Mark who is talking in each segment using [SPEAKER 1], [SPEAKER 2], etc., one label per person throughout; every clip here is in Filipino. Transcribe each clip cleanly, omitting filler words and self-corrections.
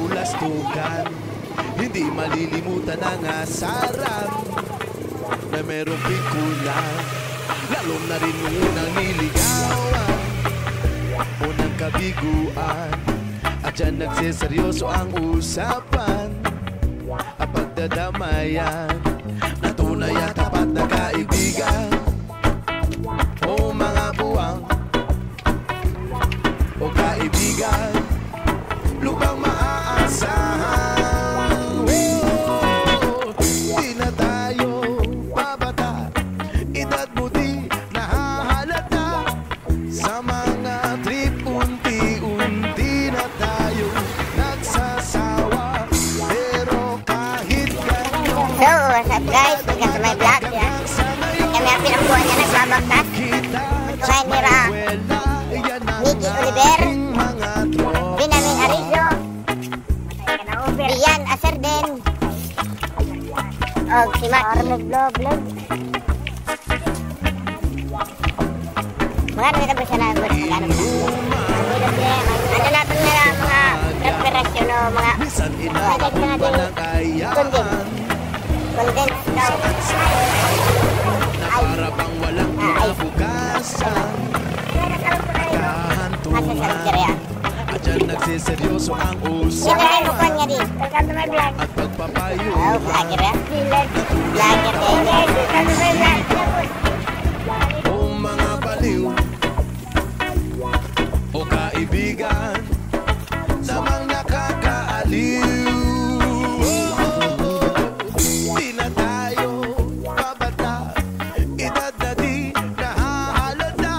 [SPEAKER 1] bulastugan. Hindi malilimutan ang asaran na merong pikulan. Lalong na rin unang niligawan, unang kabiguan. At dyan nagseseryoso ang usapan, ang pagdadamayan na tunay at tapat na kaibigan. O mga buwang o kaibigan, lubang maaasahan. Di na tayo babata, edad mo di nahahalata. Sa mga trip unti-unti na tayo nagsasawa. Pero kahit gano'n,
[SPEAKER 2] so what's up guys, welcome to my vlog. Kami ang pinangkuhan niya nagbabagtas. Kumain nira Nikki Oliver, Benjamin Arizo, Rian Aserden, o si Arnold Vlog. Mga nito ba siya na ano natin na mga preparasyon o mga highlight na natin content
[SPEAKER 1] para bang walang kinabukasan. Kahantungan at dyan nagsiseryoso ang usapan at pagpapayo.
[SPEAKER 2] Oh, vlogger ya? Vlogger ya?
[SPEAKER 1] O mga baliw o kaibigan, namang nakakaaliw. Di na tayo babata, edad na di nahahalata.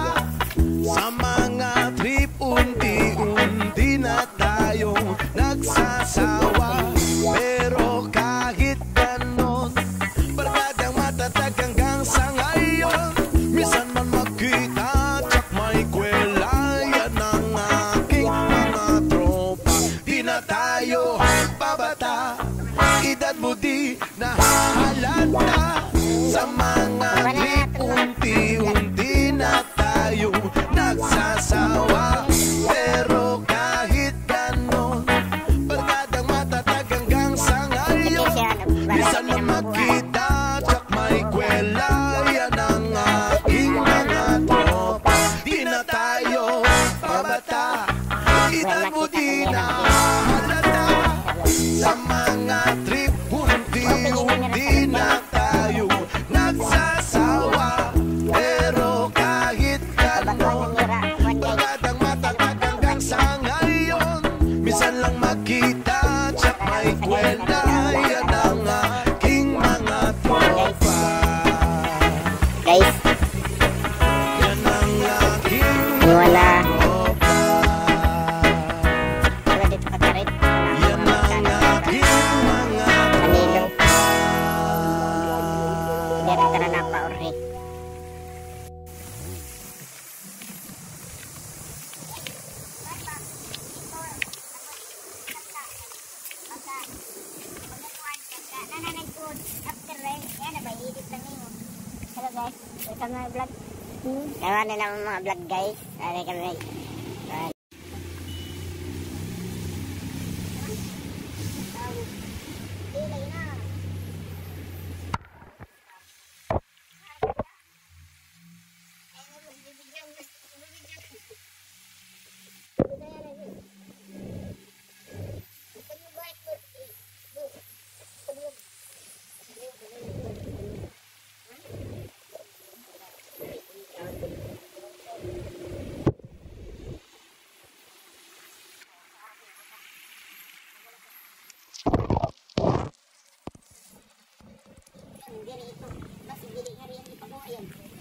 [SPEAKER 1] Sa mga trip unti-unti na tayo nagsasawa. Pero kahit ganon, barkadang matatag hanggang sa ngayon. Minsan man magkita, tsak may kwela, yan ang aking mga tropa. Di na tayo babata, edad mo di nahahalata. Sa mga trip unti-unti na tayo nagsasawa. Pero kahit ganon, barkadang matatag hanggang sa ngayon. Minsan man magkita, tsak may kwela, yan ang aking mga tropa. Di na tayo babata, edad mo di nahahalata. Sa mga trip unti-unti na tayo nagsasawa. Pero kahit ganon, barkadang matatag hanggang sa ngayon. Minsan lang magkita, tsak may kwenta, yan ang aking mga tropa.
[SPEAKER 2] Guys,
[SPEAKER 1] Yan ang aking
[SPEAKER 2] wala.
[SPEAKER 1] tropa.
[SPEAKER 2] Wala dito katarit.
[SPEAKER 1] Yan ang aking mga
[SPEAKER 2] Manilo.
[SPEAKER 1] tropa.
[SPEAKER 2] Dira ka na napauri. Hello guys, welcome to my vlog. Gawa na naman mga vlog guys. Ari kami. Diri ito, basi diri nga rin ipagawa yan.